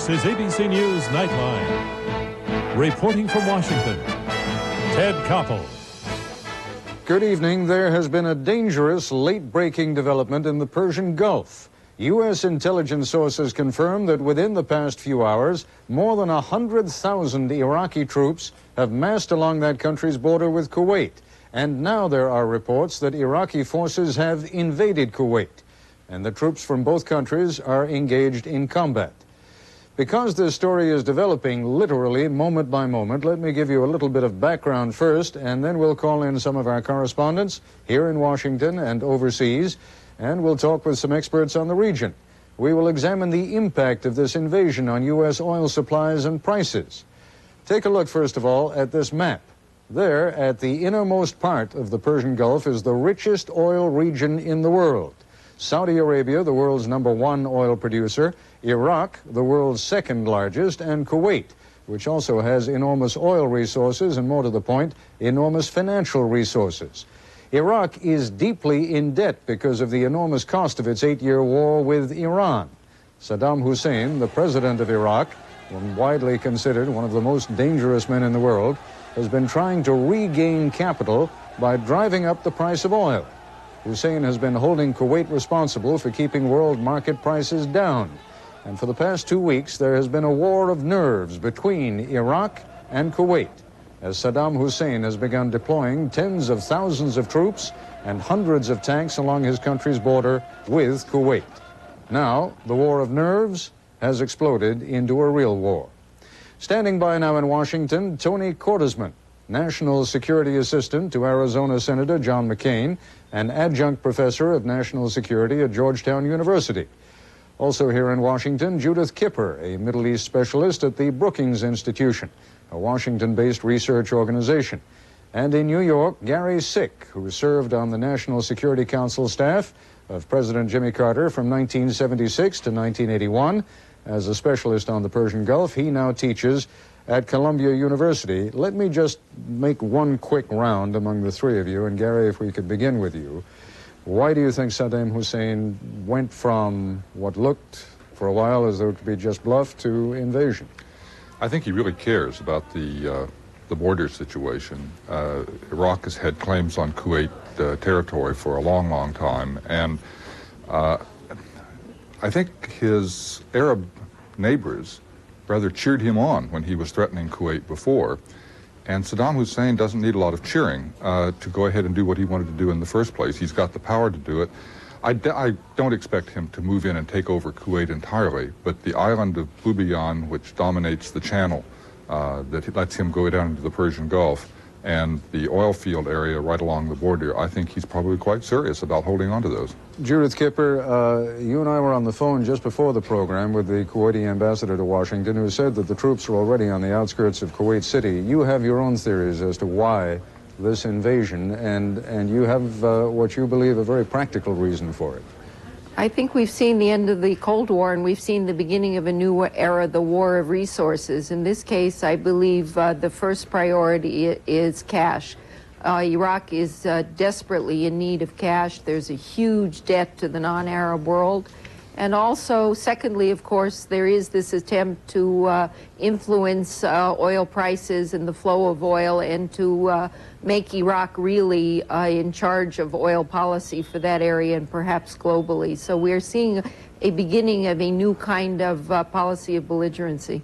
This is ABC News Nightline. Reporting from Washington, Ted Koppel. Good evening. There has been a dangerous late-breaking development in the Persian Gulf. U.S. intelligence sources confirm that within the past few hours, more than 100,000 Iraqi troops have massed along that country's border with Kuwait. And now there are reports that Iraqi forces have invaded Kuwait, and the troops from both countries are engaged in combat. Because this story is developing literally moment by moment, let me give you a little bit of background first, and then we'll call in some of our correspondents here in Washington and overseas, and we'll talk with some experts on the region. We will examine the impact of this invasion on U.S. oil supplies and prices. Take a look, first of all, at this map. There, at the innermost part of the Persian Gulf, is the richest oil region in the world. Saudi Arabia, the world's #1 oil producer, Iraq, the world's second largest, and Kuwait, which also has enormous oil resources and, more to the point, enormous financial resources. Iraq is deeply in debt because of the enormous cost of its 8-year war with Iran. Saddam Hussein, the president of Iraq, widely considered one of the most dangerous men in the world, has been trying to regain capital by driving up the price of oil. Hussein has been holding Kuwait responsible for keeping world market prices down. And for the past 2 weeks, there has been a war of nerves between Iraq and Kuwait, as Saddam Hussein has begun deploying tens of thousands of troops and hundreds of tanks along his country's border with Kuwait. Now, the war of nerves has exploded into a real war. Standing by now in Washington, Tony Cordesman, National Security Assistant to Arizona Senator John McCain, and adjunct professor of national security at Georgetown University. Also here in Washington, Judith Kipper, a Middle East specialist at the Brookings Institution, a Washington-based research organization. And in New York, Gary Sick, who served on the National Security Council staff of President Jimmy Carter from 1976 to 1981. As a specialist on the Persian Gulf, he now teaches at Columbia University. Let me just make one quick round among the three of you, and Gary, if we could begin with you. Why do you think Saddam Hussein went from what looked for a while as though to be just bluff to invasion? I think he really cares about the border situation. Iraq has had claims on Kuwait territory for a long, long time, and I think his Arab neighbors rather cheered him on when he was threatening Kuwait before. And Saddam Hussein doesn't need a lot of cheering to go ahead and do what he wanted to do in the first place. He's got the power to do it. I don't expect him to move in and take over Kuwait entirely, but the island of Bubiyan, which dominates the channel that lets him go down into the Persian Gulf, and the oil field area right along the border, I think he's probably quite serious about holding on to those. Judith Kipper, you and I were on the phone just before the program with the Kuwaiti ambassador to Washington, who said that the troops are already on the outskirts of Kuwait City. You have your own theories as to why this invasion, and you have what you believe a very practical reason for it. I think we've seen the end of the Cold War, and we've seen the beginning of a new era, the war of resources. In this case, I believe the first priority is cash. Iraq is desperately in need of cash. There's a huge debt to the non-Arab world. And also, secondly, of course, there is this attempt to influence oil prices and the flow of oil, and to make Iraq really in charge of oil policy for that area and perhaps globally. So we're seeing a beginning of a new kind of policy of belligerency.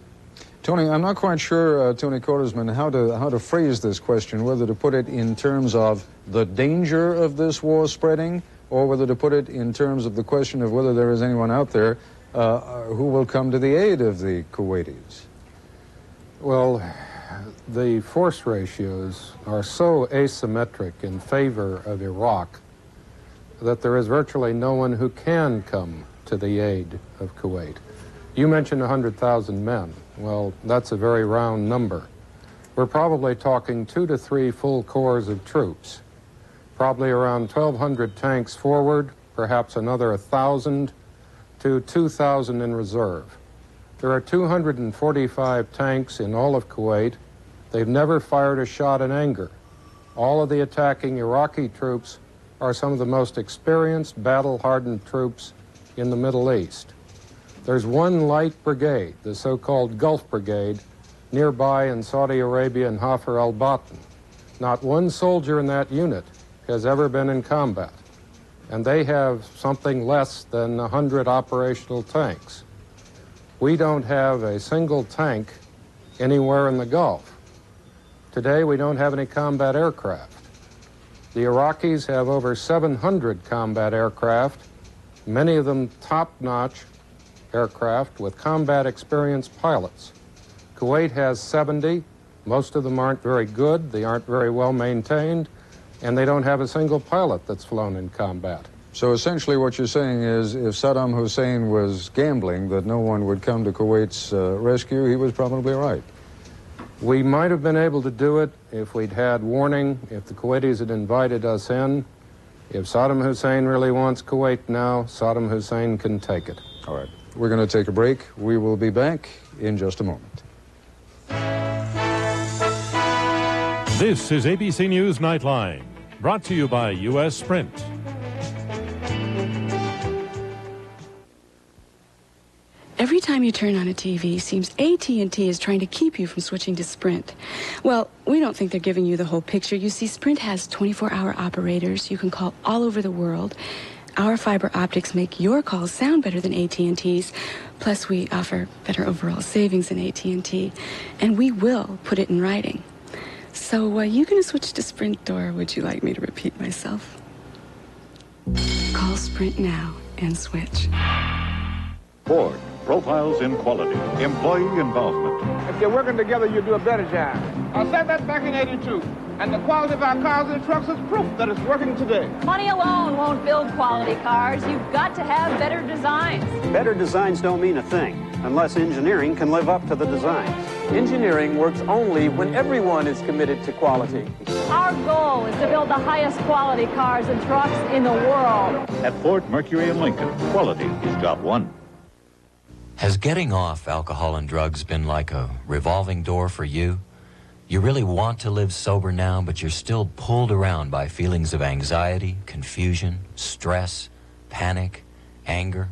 Tony, I'm not quite sure, Tony Cordesman, how to phrase this question, whether to put it in terms of the danger of this war spreading, or whether to put it in terms of the question of whether there is anyone out there who will come to the aid of the Kuwaitis. Well, the force ratios are so asymmetric in favor of Iraq that there is virtually no one who can come to the aid of Kuwait. You mentioned 100,000 men. Well, that's a very round number. We're probably talking 2 to 3 full corps of troops, probably around 1,200 tanks forward, perhaps another 1,000 to 2,000 in reserve. There are 245 tanks in all of Kuwait. They've never fired a shot in anger. All of the attacking Iraqi troops are some of the most experienced, battle-hardened troops in the Middle East. There's one light brigade, the so-called Gulf Brigade, nearby in Saudi Arabia and Hafr al-Batin. Not one soldier in that unit has ever been in combat, and they have something less than 100 operational tanks. We don't have a single tank anywhere in the Gulf. Today, we don't have any combat aircraft. The Iraqis have over 700 combat aircraft, many of them top-notch aircraft with combat experienced pilots. Kuwait has 70. Most of them aren't very good, they aren't very well maintained, and they don't have a single pilot that's flown in combat. So essentially what you're saying is if Saddam Hussein was gambling that no one would come to Kuwait's rescue, he was probably right. We might have been able to do it if we'd had warning, if the Kuwaitis had invited us in. If Saddam Hussein really wants Kuwait now, Saddam Hussein can take it. All right. We're going to take a break. We will be back in just a moment. This is ABC News Nightline, brought to you by U.S. Sprint. Every time you turn on a TV, seems AT&T is trying to keep you from switching to Sprint. Well, we don't think they're giving you the whole picture. You see, Sprint has 24-hour operators. You can call all over the world. Our fiber optics make your calls sound better than AT&T's. Plus, we offer better overall savings than AT&T. And we will put it in writing. So, you going to switch to Sprint, or would you like me to repeat myself? Call Sprint now and switch. Ford profiles in quality, employee involvement. If you're working together, you do a better job. I said that back in '82, and the quality of our cars and trucks is proof that it's working today. Money alone won't build quality cars. You've got to have better designs. Better designs don't mean a thing unless engineering can live up to the designs. Engineering works only when everyone is committed to quality. Our goal is to build the highest quality cars and trucks in the world. At Ford, Mercury, and Lincoln, quality is job one. Has getting off alcohol and drugs been like a revolving door for you? You really want to live sober now, but you're still pulled around by feelings of anxiety, confusion, stress, panic, anger.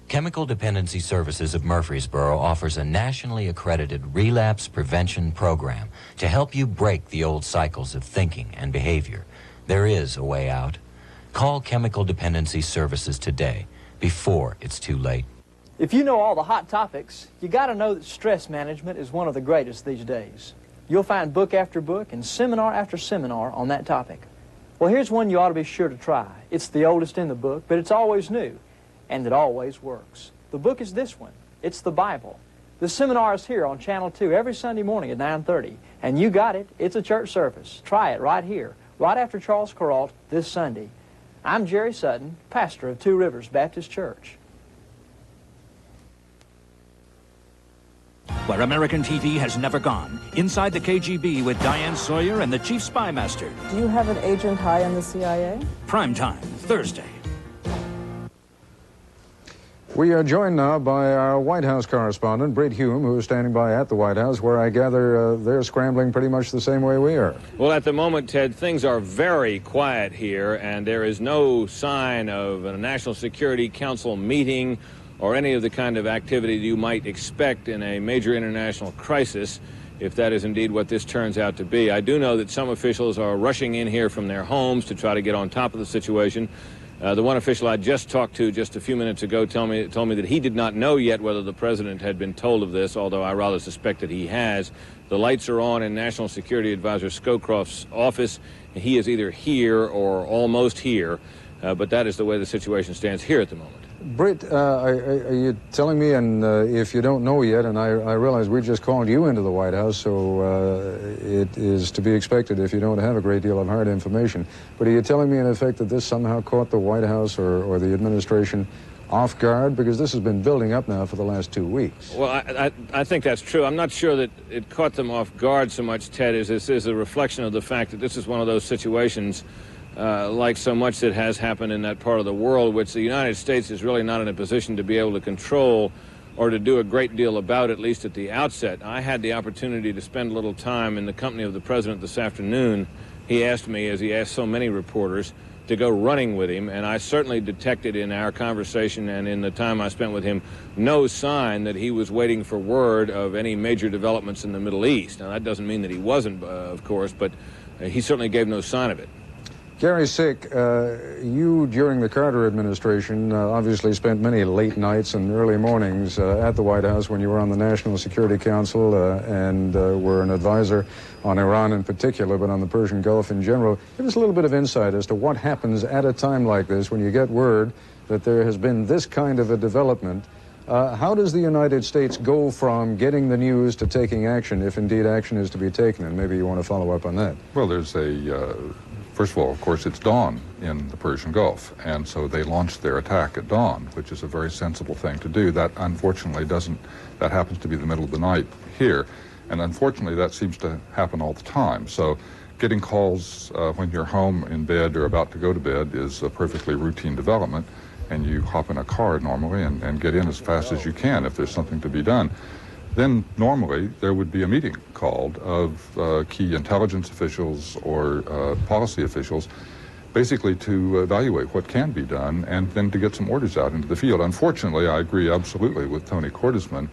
Chemical Dependency Services of Murfreesboro offers a nationally accredited relapse prevention program to help you break the old cycles of thinking and behavior. There is a way out. Call Chemical Dependency Services today, before it's too late. If you know all the hot topics, you got to know that stress management is one of the greatest these days. You'll find book after book and seminar after seminar on that topic. Well, here's one you ought to be sure to try. It's the oldest in the book, but it's always new, and it always works. The book is this one. It's the Bible. The seminar is here on Channel 2 every Sunday morning at 9:30, and you got it. It's a church service. Try it right here, right after Charles Kuralt this Sunday. I'm Jerry Sutton, pastor of Two Rivers Baptist Church. Where American TV has never gone, inside the KGB with Diane Sawyer and the Chief Spy Master. Do you have an agent high in the CIA? Primetime, Thursday. We are joined now by our White House correspondent, Britt Hume, who is standing by at the White House, where I gather they're scrambling pretty much the same way we are. Well, at the moment, Ted, things are very quiet here, and there is no sign of a National Security Council meeting or any of the kind of activity you might expect in a major international crisis, if that is indeed what this turns out to be. I do know that some officials are rushing in here from their homes to try to get on top of the situation. The one official I just talked to just a few minutes ago told me that he did not know yet whether the president had been told of this, although I rather suspect that he has. The lights are on in National Security Advisor Scowcroft's office. He is either here or almost here, but that is the way the situation stands here at the moment. Britt, are you telling me, and if you don't know yet, and I realize we just called you into the White House, so it is to be expected if you don't have a great deal of hard information, but are you telling me in effect that this somehow caught the White House or the administration off guard? Because this has been building up now for the last 2 weeks. Well, I think that's true. I'm not sure that it caught them off guard so much, Ted, as this is a reflection of the fact that this is one of those situations like so much that has happened in that part of the world, which the United States is really not in a position to be able to control or to do a great deal about, at least at the outset. I had the opportunity to spend a little time in the company of the president this afternoon. He asked me, as he asked so many reporters, to go running with him, and I certainly detected in our conversation and in the time I spent with him no sign that he was waiting for word of any major developments in the Middle East. Now, that doesn't mean that he wasn't, of course, but he certainly gave no sign of it. Gary Sick, you, during the Carter administration, obviously spent many late nights and early mornings at the White House when you were on the National Security Council and were an advisor on Iran in particular, but on the Persian Gulf in general. Give us a little bit of insight as to what happens at a time like this when you get word that there has been this kind of a development. How does the United States go from getting the news to taking action, if indeed action is to be taken? And maybe you want to follow up on that. Well, there's first of all, of course, it's dawn in the Persian Gulf, and so they launched their attack at dawn, which is a very sensible thing to do. That, unfortunately, that happens to be the middle of the night here, and unfortunately, that seems to happen all the time. So getting calls when you're home in bed or about to go to bed is a perfectly routine development, and you hop in a car normally and get in as fast as you can if there's something to be done. Then normally there would be a meeting called of key intelligence officials or policy officials, basically to evaluate what can be done and then to get some orders out into the field. Unfortunately, I agree absolutely with Tony Cordesman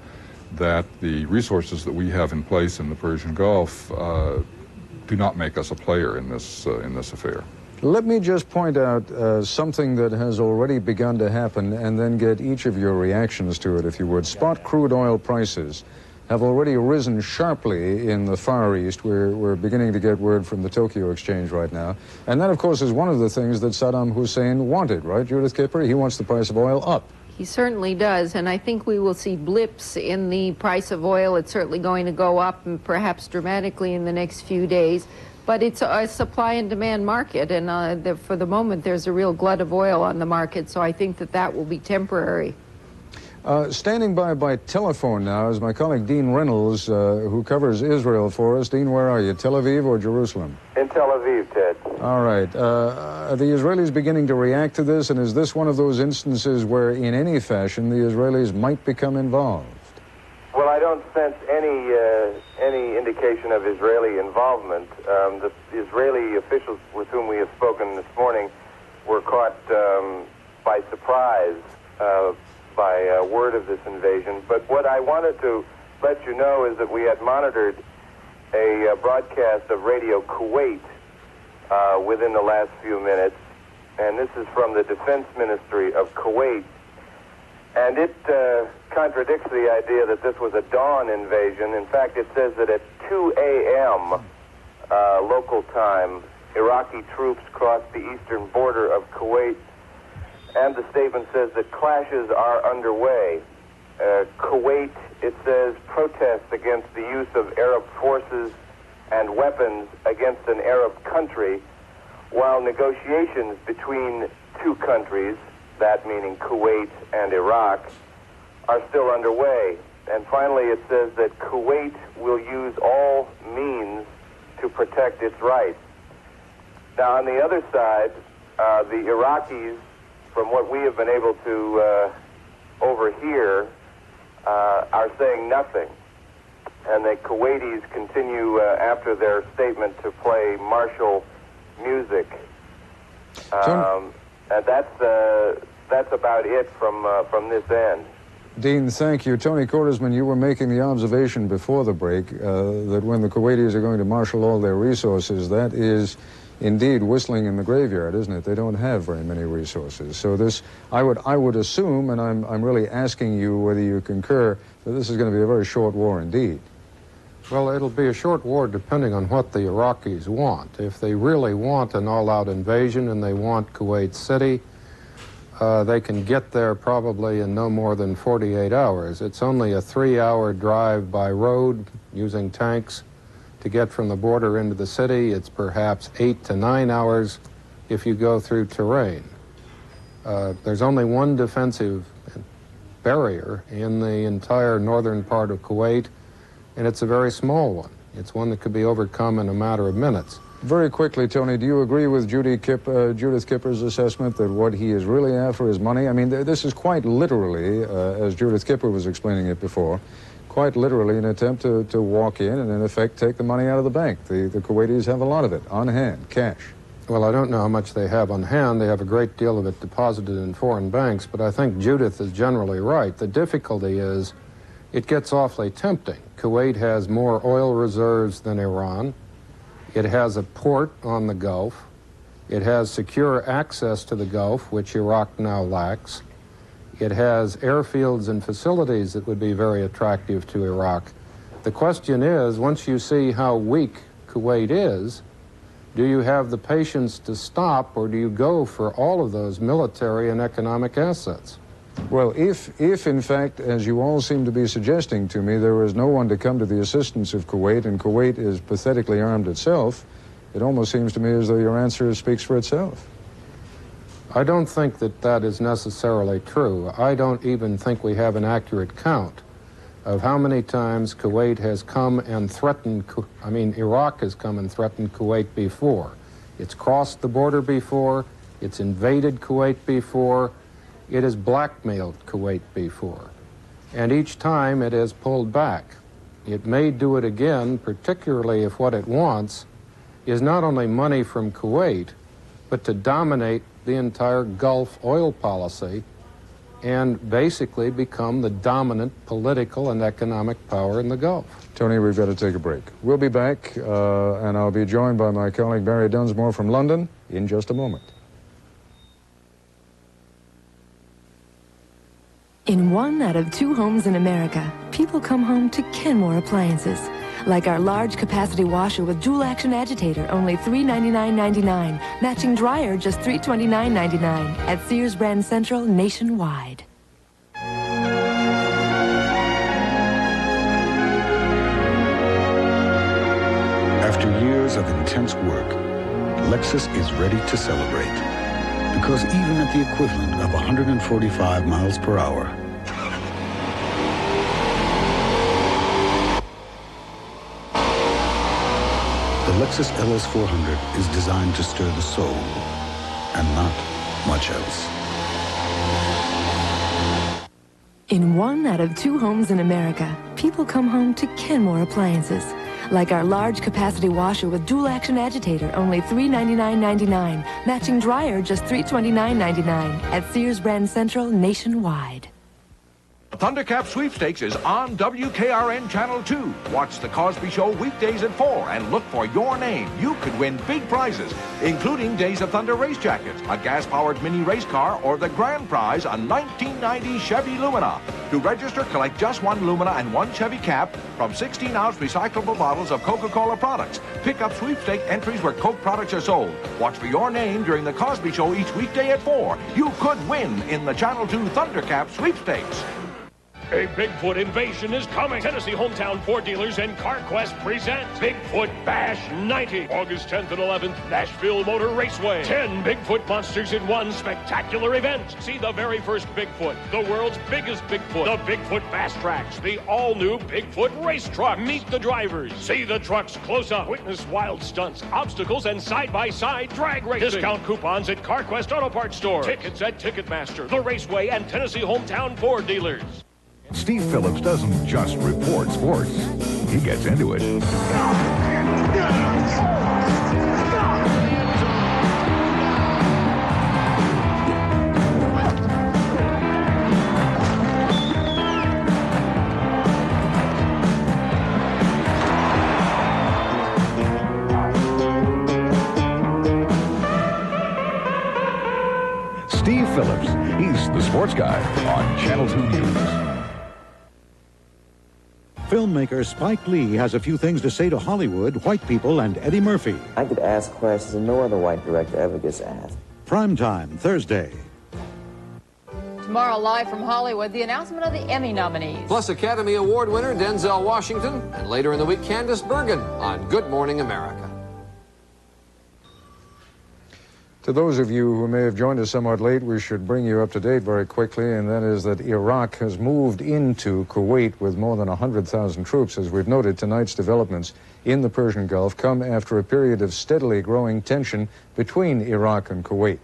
that the resources that we have in place in the Persian Gulf do not make us a player in this affair. Let me just point out something that has already begun to happen and then get each of your reactions to it, if you would. Spot crude oil prices have already risen sharply in the Far East. We're beginning to get word from the Tokyo Exchange right now. And that, of course, is one of the things that Saddam Hussein wanted, right, Judith Kipper? He wants the price of oil up. He certainly does, and I think we will see blips in the price of oil. It's certainly going to go up, and perhaps dramatically in the next few days. But it's a supply and demand market, and for the moment there's a real glut of oil on the market, so I think that will be temporary. Standing by telephone now is my colleague Dean Reynolds, who covers Israel for us. Dean, where are you, Tel Aviv or Jerusalem? In Tel Aviv, Ted. All right. Are the Israelis beginning to react to this, and is this one of those instances where, in any fashion, the Israelis might become involved? Well, I don't sense any indication of Israeli involvement. The Israeli officials with whom we have spoken this morning were caught by surprise by word of this invasion. But what I wanted to let you know is that we had monitored a broadcast of Radio Kuwait within the last few minutes, and this is from the Defense Ministry of Kuwait. And it contradicts the idea that this was a dawn invasion. In fact, it says that at 2 a.m. Local time, Iraqi troops crossed the eastern border of Kuwait, and the statement says that clashes are underway. Kuwait, it says, protests against the use of Arab forces and weapons against an Arab country, while negotiations between two countries, that meaning Kuwait and Iraq, are still underway. And finally, it says that Kuwait will use all means to protect its rights. Now, on the other side, the Iraqis, from what we have been able to overhear, are saying nothing. And the Kuwaitis continue, after their statement, to play martial music. And that's about it from this end. Dean, thank you. Tony Cordesman, you were making the observation before the break that when the Kuwaitis are going to marshal all their resources, that is indeed whistling in the graveyard, isn't it? They don't have very many resources. So this, I would assume, and I'm really asking you whether you concur, that this is going to be a very short war indeed. Well, it'll be a short war depending on what the Iraqis want. If they really want an all-out invasion and they want Kuwait City, they can get there probably in no more than 48 hours. It's only a 3-hour drive by road using tanks to get from the border into the city. It's perhaps 8 to 9 hours if you go through terrain. There's only one defensive barrier in the entire northern part of Kuwait, and it's a very small one. It's one that could be overcome in a matter of minutes. Very quickly, Tony, do you agree with Judith Kipper's assessment that what he is really after is money? I mean, this is quite literally, as Judith Kipper was explaining it before, quite literally an attempt to walk in and, in effect, take the money out of the bank. The Kuwaitis have a lot of it on hand, cash. Well, I don't know how much they have on hand. They have a great deal of it deposited in foreign banks, but I think Judith is generally right. The difficulty is it gets awfully tempting. Kuwait has more oil reserves than Iran. It has a port on the Gulf. It has secure access to the Gulf, which Iraq now lacks. It has airfields and facilities that would be very attractive to Iraq. The question is, once you see how weak Kuwait is, do you have the patience to stop, or do you go for all of those military and economic assets? Well, if in fact, as you all seem to be suggesting to me, there was no one to come to the assistance of Kuwait, and Kuwait is pathetically armed itself, it almost seems to me as though your answer speaks for itself. I don't think that that is necessarily true. I don't even think we have an accurate count of how many times Kuwait has come and threatened, Iraq has come and threatened Kuwait before. It's crossed the border before, it's invaded Kuwait before, it has blackmailed Kuwait before. And each time it has pulled back. It may do it again, particularly if what it wants is not only money from Kuwait, but to dominate the entire Gulf oil policy and basically become the dominant political and economic power in the Gulf. Tony, we've got to take a break. We'll be back, and I'll be joined by my colleague Barry Dunsmore from London in just a moment. In 1 out of 2 homes in America, people come home to Kenmore appliances. Like our large capacity washer with dual action agitator, only $399.99. Matching dryer, just $329.99 at Sears Brand Central nationwide. After years of intense work, Lexus is ready to celebrate. Because even at the equivalent of 145 miles per hour, the Lexus LS400 is designed to stir the soul, and not much else. In 1 out of 2 homes in America, people come home to Kenmore appliances. Like our large capacity washer with dual action agitator, only $399.99. Matching dryer, just $329.99 at Sears Brand Central nationwide. The Thundercap Sweepstakes is on WKRN Channel 2. Watch The Cosby Show weekdays at 4 and look for your name. You could win big prizes, including Days of Thunder race jackets, a gas-powered mini race car, or the grand prize, a 1990 Chevy Lumina. To register, collect just 1 Lumina and 1 Chevy cap from 16-ounce recyclable bottles of Coca-Cola products. Pick up sweepstake entries where Coke products are sold. Watch for your name during The Cosby Show each weekday at 4. You could win in the Channel 2 Thundercap Sweepstakes. A Bigfoot invasion is coming. Tennessee hometown Ford dealers and CarQuest presents Bigfoot Bash 90. August 10th and 11th, Nashville Motor Raceway. 10 Bigfoot monsters in one spectacular event. See the very first Bigfoot, the world's biggest Bigfoot, the Bigfoot Fast Tracks, the all-new Bigfoot Race Truck. Meet the drivers. See the trucks close up. Witness wild stunts, obstacles, and side-by-side drag racing. Discount coupons at CarQuest Auto Parts Store. Tickets at Ticketmaster, the Raceway, and Tennessee hometown Ford dealers. Steve Phillips doesn't just report sports. He gets into it. Steve Phillips, he's the sports guy on Channel 2 News. Filmmaker Spike Lee has a few things to say to Hollywood, white people, and Eddie Murphy. I could ask questions that no other white director ever gets asked. Primetime, Thursday. Tomorrow, live from Hollywood, the announcement of the Emmy nominees. Plus Academy Award winner Denzel Washington, and later in the week, Candace Bergen on Good Morning America. To those of you who may have joined us somewhat late, we should bring you up to date very quickly, and that is that Iraq has moved into Kuwait with more than 100,000 troops. As we've noted, tonight's developments in the Persian Gulf come after a period of steadily growing tension between Iraq and Kuwait.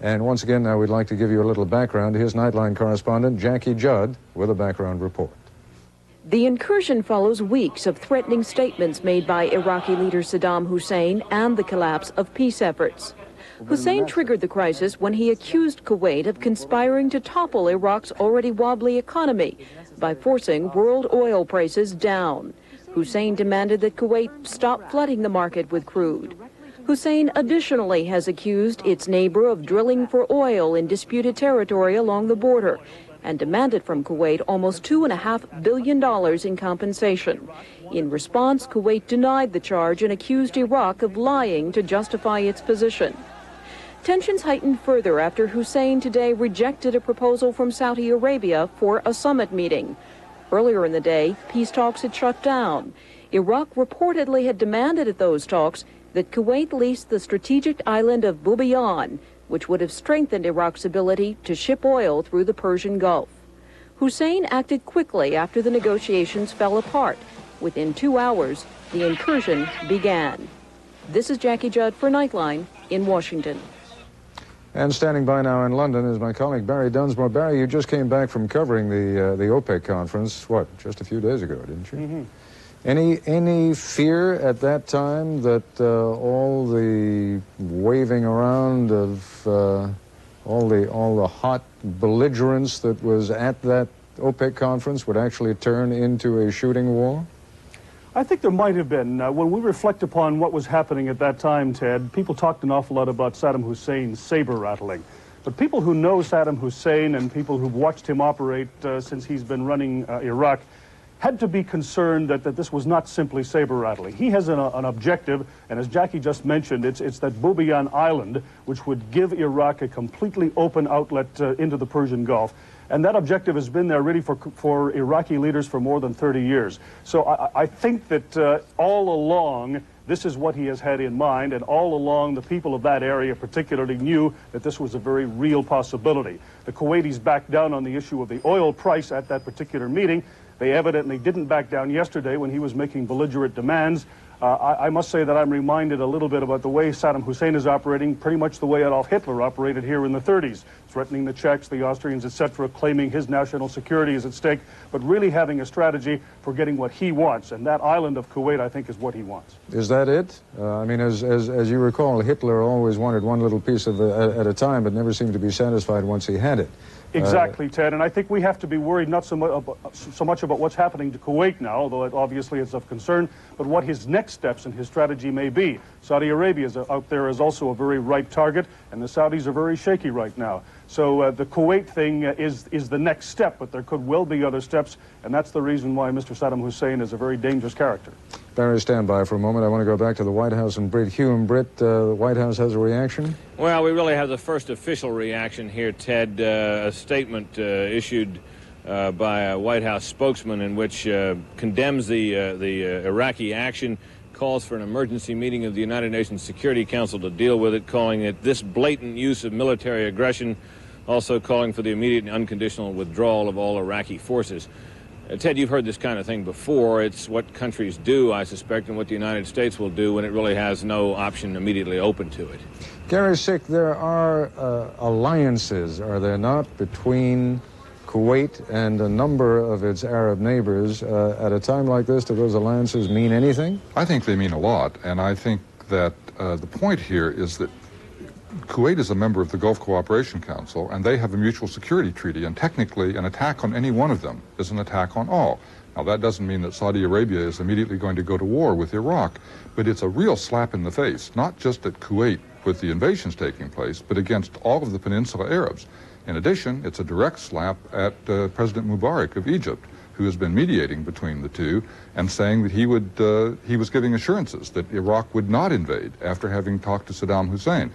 And once again, now we'd like to give you a little background. Here's Nightline correspondent Jackie Judd with a background report. The incursion follows weeks of threatening statements made by Iraqi leader Saddam Hussein and the collapse of peace efforts. Hussein triggered the crisis when he accused Kuwait of conspiring to topple Iraq's already wobbly economy by forcing world oil prices down. Hussein demanded that Kuwait stop flooding the market with crude. Hussein additionally has accused its neighbor of drilling for oil in disputed territory along the border and demanded from Kuwait almost $2.5 billion in compensation. In response, Kuwait denied the charge and accused Iraq of lying to justify its position. Tensions heightened further after Hussein today rejected a proposal from Saudi Arabia for a summit meeting. Earlier in the day, peace talks had shut down. Iraq reportedly had demanded at those talks that Kuwait lease the strategic island of Bubiyan, which would have strengthened Iraq's ability to ship oil through the Persian Gulf. Hussein acted quickly after the negotiations fell apart. Within 2 hours, the incursion began. This is Jackie Judd for Nightline in Washington. And standing by now in London is my colleague Barry Dunsmore. Barry, you just came back from covering the OPEC conference, what, just a few days ago, didn't you? Mm-hmm. Any fear at that time that all the waving around of all the hot belligerence that was at that OPEC conference would actually turn into a shooting war? I think there might have been. When we reflect upon what was happening at that time, Ted, people talked an awful lot about Saddam Hussein's saber rattling. But people who know Saddam Hussein and people who've watched him operate since he's been running Iraq had to be concerned that this was not simply saber rattling. He has an objective, and as Jackie just mentioned, it's that Bubiyan Island, which would give Iraq a completely open outlet into the Persian Gulf. And that objective has been there really for Iraqi leaders for more than 30 years. So I think that all along, this is what he has had in mind, and all along the people of that area particularly knew that this was a very real possibility. The Kuwaitis backed down on the issue of the oil price at that particular meeting. They evidently didn't back down yesterday when he was making belligerent demands. I must say that I'm reminded a little bit about the way Saddam Hussein is operating, pretty much the way Adolf Hitler operated here in the 30s, threatening the Czechs, the Austrians, etc., claiming his national security is at stake, but really having a strategy for getting what he wants. And that island of Kuwait, I think, is what he wants. Is that it? I mean, as you recall, Hitler always wanted one little piece of at a time, but never seemed to be satisfied once he had it. Exactly, Ted, and I think we have to be worried not so much about what's happening to Kuwait now, although it obviously is of concern, but what his next steps in his strategy may be. Saudi Arabia out there is also a very ripe target, and the Saudis are very shaky right now. So the Kuwait thing is the next step, but there could well be other steps, and that's the reason why Mr. Saddam Hussein is a very dangerous character. Barry, stand by for a moment. I want to go back to the White House and Britt Hume. Britt, the White House has a reaction? Well, we really have the first official reaction here, Ted. A statement issued by a White House spokesman in which condemns the Iraqi action, calls for an emergency meeting of the United Nations Security Council to deal with it, calling it this blatant use of military aggression, also calling for the immediate and unconditional withdrawal of all Iraqi forces. Ted, you've heard this kind of thing before. It's what countries do, I suspect, and what the United States will do when it really has no option immediately open to it. Gary Sick, there are alliances, are there not, between Kuwait and a number of its Arab neighbors. At a time like this, do those alliances mean anything? I think they mean a lot, and I think that the point here is that Kuwait is a member of the Gulf Cooperation Council, and they have a mutual security treaty, and technically an attack on any one of them is an attack on all. Now, that doesn't mean that Saudi Arabia is immediately going to go to war with Iraq, but it's a real slap in the face, not just at Kuwait with the invasions taking place, but against all of the Peninsula Arabs. In addition, it's a direct slap at President Mubarak of Egypt, who has been mediating between the two and saying that he was giving assurances that Iraq would not invade after having talked to Saddam Hussein.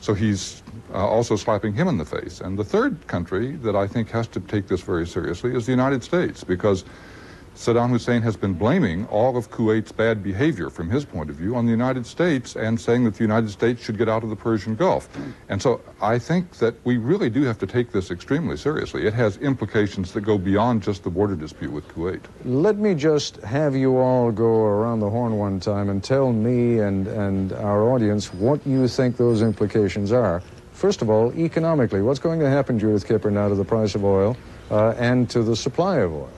So he's also slapping him in the face. And the third country that I think has to take this very seriously is the United States, because Saddam Hussein has been blaming all of Kuwait's bad behavior from his point of view on the United States and saying that the United States should get out of the Persian Gulf. And so I think that we really do have to take this extremely seriously. It has implications that go beyond just the border dispute with Kuwait. Let me just have you all go around the horn one time and tell me and our audience what you think those implications are. First of all, economically, what's going to happen, Judith Kipper, now to the price of oil and to the supply of oil?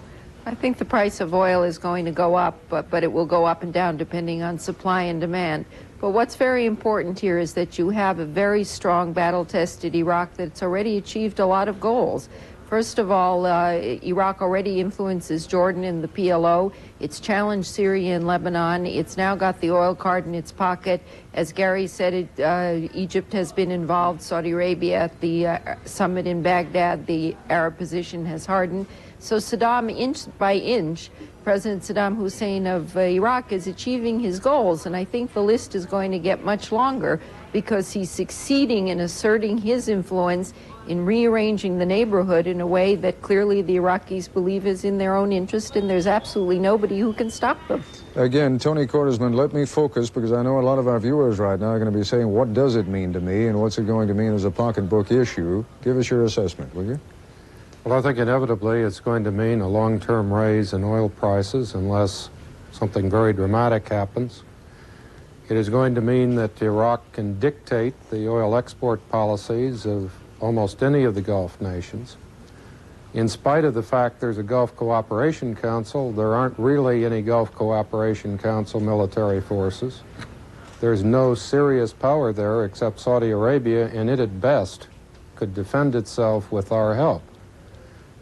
I think the price of oil is going to go up, but it will go up and down depending on supply and demand. But what's very important here is that you have a very strong battle-tested Iraq that's already achieved a lot of goals. First of all, Iraq already influences Jordan and the PLO. It's challenged Syria and Lebanon. It's now got the oil card in its pocket. As Gary said, Egypt has been involved. Saudi Arabia at the summit in Baghdad, the Arab position has hardened. So Saddam, inch by inch, President Saddam Hussein of Iraq is achieving his goals. And I think the list is going to get much longer because he's succeeding in asserting his influence in rearranging the neighborhood in a way that clearly the Iraqis believe is in their own interest, and there's absolutely nobody who can stop them. Again, Tony Cordesman, let me focus, because I know a lot of our viewers right now are going to be saying, what does it mean to me, and what's it going to mean as a pocketbook issue? Give us your assessment, will you? Well, I think inevitably it's going to mean a long-term raise in oil prices unless something very dramatic happens. It is going to mean that Iraq can dictate the oil export policies of almost any of the Gulf nations. In spite of the fact there's a Gulf Cooperation Council, there aren't really any Gulf Cooperation Council military forces. There's no serious power there except Saudi Arabia, and it at best could defend itself with our help.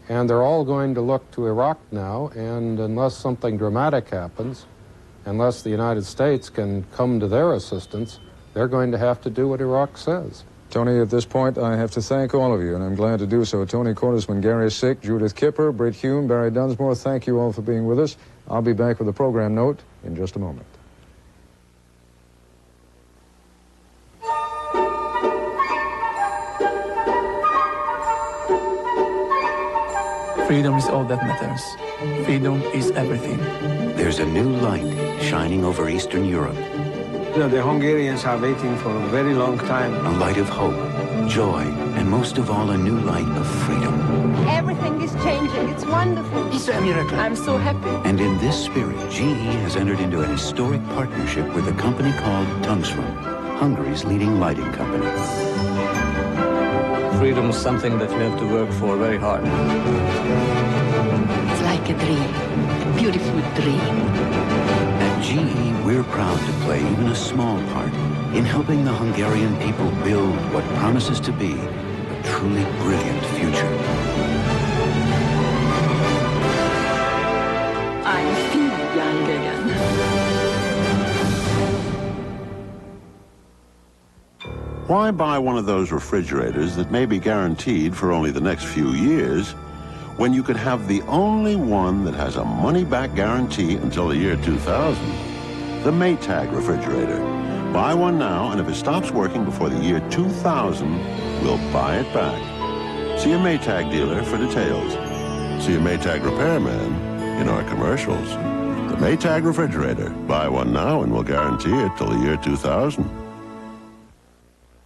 And they're all going to look to Iraq now, and unless something dramatic happens, unless the United States can come to their assistance, they're going to have to do what Iraq says. Tony, at this point, I have to thank all of you, and I'm glad to do so. Tony Cordesman, Gary Sick, Judith Kipper, Britt Hume, Barry Dunsmore, thank you all for being with us. I'll be back with a program note in just a moment. Freedom is all that matters. Freedom is everything. There's a new light shining over Eastern Europe. The Hungarians are waiting for a very long time. A light of hope, joy, and most of all, a new light of freedom. Everything is changing. It's wonderful. It's a miracle. I'm so happy. And in this spirit, GE has entered into an historic partnership with a company called Tungsram, Hungary's leading lighting company. Freedom is something that you have to work for very hard. It's like a dream, a beautiful dream. At GE, we're proud to play even a small part in helping the Hungarian people build what promises to be a truly brilliant future. I feel young again. Why buy one of those refrigerators that may be guaranteed for only the next few years when you could have the only one that has a money-back guarantee until the year 2000? The Maytag refrigerator. Buy one now, and if it stops working before the year 2000, we'll buy it back. See a Maytag dealer for details. See a Maytag repairman in our commercials. The Maytag refrigerator. Buy one now, and we'll guarantee it till the year 2000.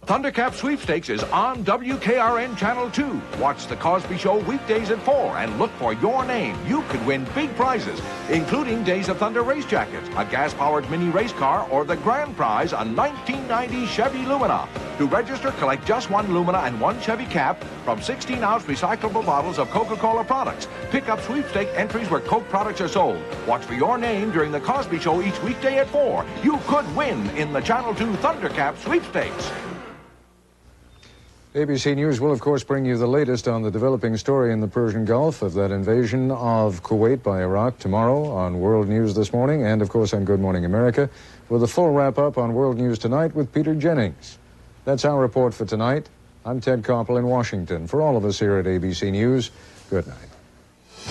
Thundercap Sweepstakes is on WKRN Channel 2. Watch The Cosby Show weekdays at 4 and look for your name. You could win big prizes, including Days of Thunder race jackets, a gas-powered mini race car, or the grand prize, a 1990 Chevy Lumina. To register, collect just one Lumina and one Chevy cap from 16-ounce recyclable bottles of Coca-Cola products. Pick up sweepstake entries where Coke products are sold. Watch for your name during The Cosby Show each weekday at 4. You could win in the Channel 2 Thundercap Sweepstakes. ABC News will, of course, bring you the latest on the developing story in the Persian Gulf of that invasion of Kuwait by Iraq tomorrow on World News This Morning and, of course, on Good Morning America, with a full wrap-up on World News Tonight with Peter Jennings. That's our report for tonight. I'm Ted Koppel in Washington. For all of us here at ABC News, good night.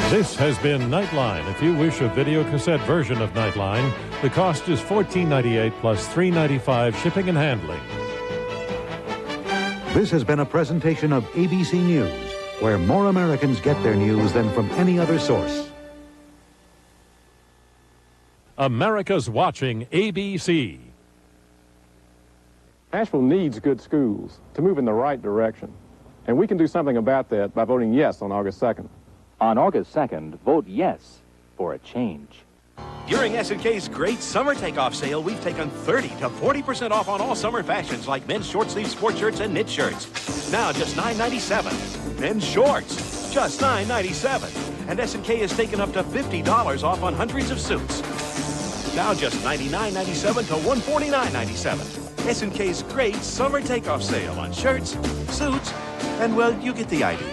This has been Nightline. If you wish a video cassette version of Nightline, the cost is $14.98 plus $3.95 shipping and handling. This has been a presentation of ABC News, where more Americans get their news than from any other source. America's watching ABC. Asheville needs good schools to move in the right direction, and we can do something about that by voting yes on August 2nd. On August 2nd, vote yes for a change. During S&K's great summer takeoff sale, we've taken 30 to 40% off on all summer fashions like men's short-sleeve sport shirts and knit shirts. Now just $9.97. Men's shorts, just $9.97. And S&K has taken up to $50 off on hundreds of suits. Now just $99.97 to $149.97. S&K's great summer takeoff sale on shirts, suits, and, well, you get the idea.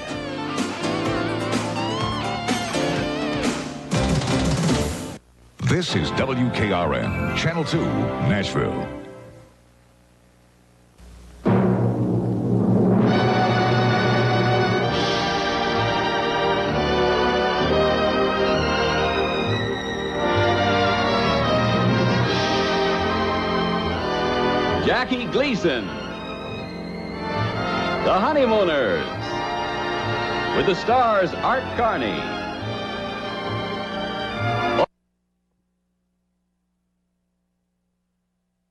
This is WKRN, Channel 2, Nashville. Jackie Gleason, The Honeymooners, with the stars Art Carney,